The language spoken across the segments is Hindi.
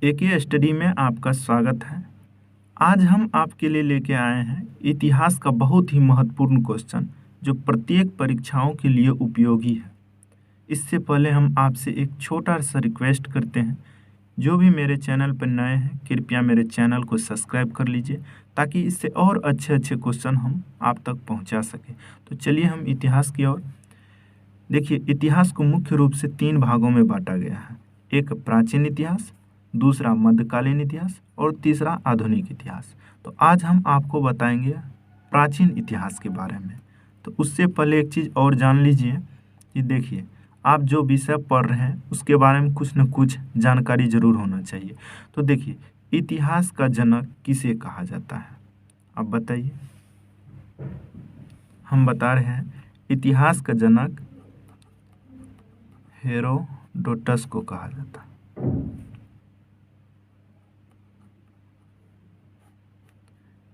एके स्टडी में आपका स्वागत है। आज हम आपके लिए लेके आए हैं इतिहास का बहुत ही महत्वपूर्ण क्वेश्चन जो प्रत्येक परीक्षाओं के लिए उपयोगी है। इससे पहले हम आपसे एक छोटा सा रिक्वेस्ट करते हैं, जो भी मेरे चैनल पर नए हैं कृपया मेरे चैनल को सब्सक्राइब कर लीजिए ताकि इससे और अच्छे अच्छे क्वेश्चन हम आप तक पहुंचा सकें। तो चलिए हम इतिहास की ओर। देखिए, इतिहास को मुख्य रूप से 3 भागों में बांटा गया है। एक प्राचीन इतिहास, दूसरा मध्यकालीन इतिहास और तीसरा आधुनिक इतिहास। तो आज हम आपको बताएंगे प्राचीन इतिहास के बारे में। तो उससे पहले एक चीज़ और जान लीजिए कि देखिए, आप जो विषय पढ़ रहे हैं उसके बारे में कुछ न कुछ जानकारी ज़रूर होना चाहिए। तो देखिए, इतिहास का जनक किसे कहा जाता है, आप बताइए। हम बता रहे हैं इतिहास का जनक हेरोडोटस को कहा जाता है।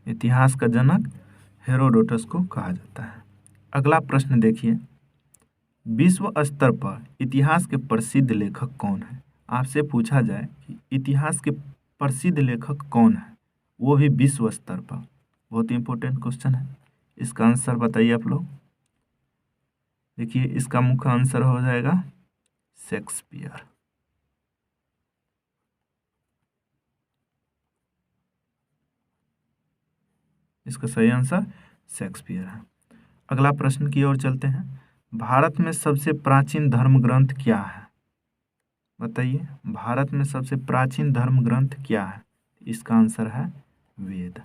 इतिहास का जनक हेरोडोटस को कहा जाता है। अगला प्रश्न देखिए, विश्व स्तर पर इतिहास के प्रसिद्ध लेखक कौन है। आपसे पूछा जाए कि इतिहास के प्रसिद्ध लेखक कौन है, वो भी विश्व स्तर पर। बहुत ही इंपॉर्टेंट क्वेश्चन है। इसका आंसर बताइए आप लोग। देखिए, इसका मुख्य आंसर हो जाएगा शेक्सपियर। इसका सही आंसर शेक्सपियर है। अगला प्रश्न की ओर चलते हैं। भारत में सबसे प्राचीन धर्म ग्रंथ क्या है, बताइए। भारत में सबसे प्राचीन धर्म ग्रंथ क्या है। इसका आंसर है वेद।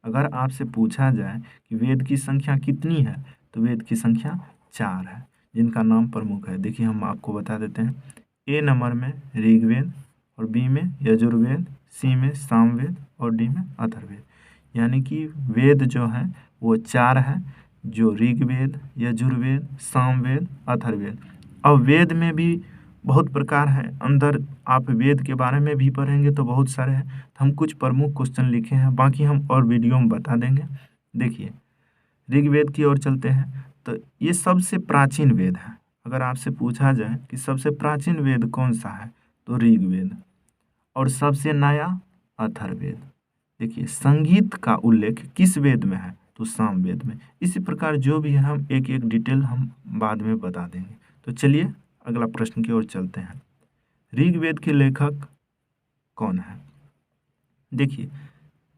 अगर आपसे पूछा जाए कि वेद की संख्या कितनी है, तो वेद की संख्या 4 है, जिनका नाम प्रमुख है। देखिए, हम आपको बता देते हैं। ए नंबर में ऋग्वेद, और बी में यजुर्वेद, सी में सामवेद और डी में अथर्ववेद। यानी कि वेद जो है वो 4 है, जो ऋग्वेद, यजुर्वेद, सामवेद, अथर्ववेद। अब वेद में भी बहुत प्रकार है, अंदर आप वेद के बारे में भी पढ़ेंगे तो बहुत सारे हैं। तो हम कुछ प्रमुख क्वेश्चन लिखे हैं, बाकी हम और वीडियो में बता देंगे। देखिए, ऋग्वेद की ओर चलते हैं। तो ये सबसे प्राचीन वेद है। अगर आपसे पूछा जाए कि सबसे प्राचीन वेद कौन सा है, तो ऋग्वेद। और सबसे नया अथर्ववेद। देखिए, संगीत का उल्लेख किस वेद में है, तो सामवेद में। इसी प्रकार जो भी है हम एक एक डिटेल हम बाद में बता देंगे। तो चलिए अगला प्रश्न की ओर चलते हैं। ऋग्वेद के लेखक कौन है। देखिए,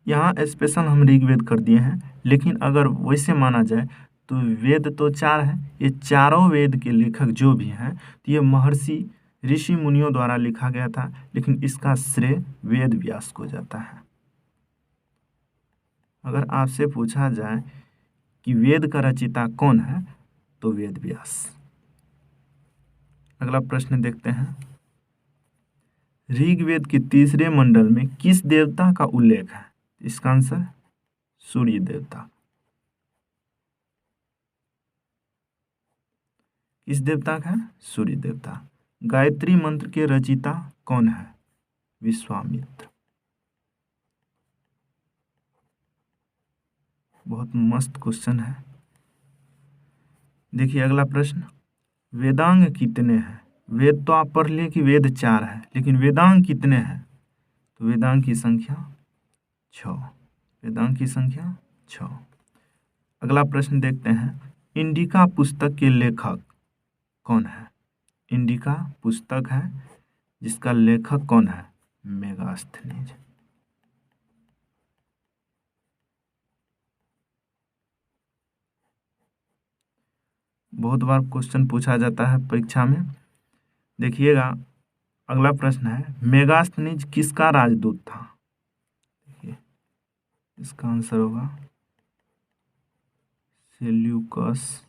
यहाँ स्पेशल हम ऋग्वेद कर दिए हैं, लेकिन अगर वैसे माना जाए तो वेद तो 4 है। ये चारों वेद के लेखक जो भी हैं, तो ये महर्षि ऋषि मुनियों द्वारा लिखा गया था, लेकिन इसका श्रेय वेद व्यास को जाता है। अगर आपसे पूछा जाए कि वेद का रचयिता कौन है, तो वेद व्यास। अगला प्रश्न देखते हैं। ऋग्वेद के तीसरे मंडल में किस देवता का उल्लेख है। इसका आंसर सूर्य देवता। किस देवता का है, सूर्य देवता। गायत्री मंत्र के रचयिता कौन है, विश्वामित्र। बहुत मस्त क्वेश्चन है। देखिए अगला प्रश्न, वेदांग कितने हैं। वेद तो आप पढ़ लिए कि वेद 4 है, लेकिन वेदांग कितने हैं, तो वेदांग की संख्या 6। वेदांग की संख्या 6। अगला प्रश्न देखते हैं। इंडिका पुस्तक के लेखक कौन है। इंडिका पुस्तक है जिसका लेखक कौन है, मेगास्थनीज। बहुत बार क्वेश्चन पूछा जाता है परीक्षा में। देखिएगा, अगला प्रश्न है, मेगास्थनीज किसका राजदूत था। देखिए, इसका आंसर होगा सेल्यूकस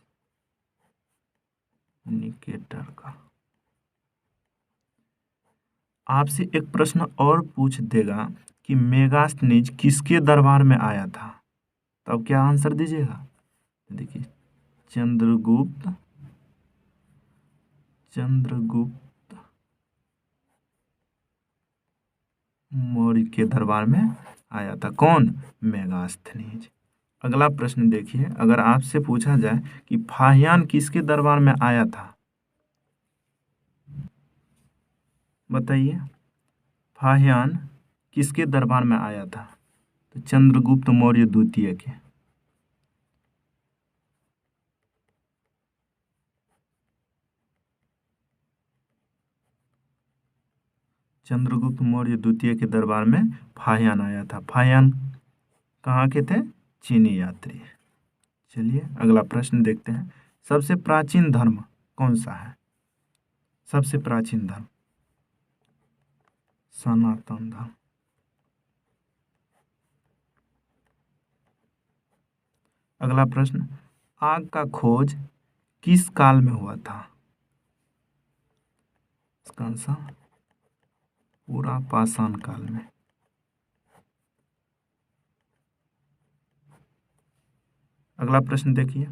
निकेटर का। आपसे एक प्रश्न और पूछ देगा कि मेगास्थनीज किसके दरबार में आया था, तब क्या आंसर दीजिएगा। देखिए, चंद्रगुप्त मौर्य के दरबार में आया था। कौन, मेगास्थनीज। अगला प्रश्न देखिए, अगर आपसे पूछा जाए कि फाहियान किसके दरबार में आया था, बताइए। फाहियान किसके दरबार में आया था? तो चंद्रगुप्त मौर्य द्वितीय के। चंद्रगुप्त मौर्य द्वितीय के दरबार में फाहियान आया था। फाहियान कहाँ के थे? चीनी यात्री। चलिए अगला प्रश्न देखते हैं। सबसे प्राचीन धर्म कौन सा है? सबसे प्राचीन धर्म सनातन धर्म। अगला प्रश्न, आग का खोज किस काल में हुआ था? इसका आंसर पूरा पाषाण काल में। अगला प्रश्न देखिए,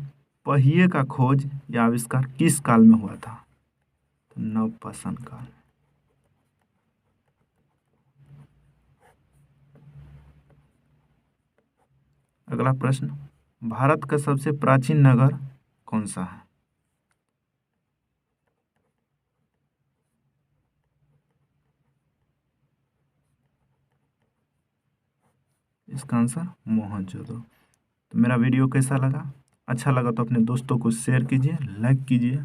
पहिए का खोज या आविष्कार किस काल में हुआ था? तो नवपाषाण काल। अगला प्रश्न, भारत का सबसे प्राचीन नगर कौन सा है? इसका आंसर मोहनजोदड़ो। तो मेरा वीडियो कैसा लगा? अच्छा लगा तो अपने दोस्तों को शेयर कीजिए, लाइक कीजिए।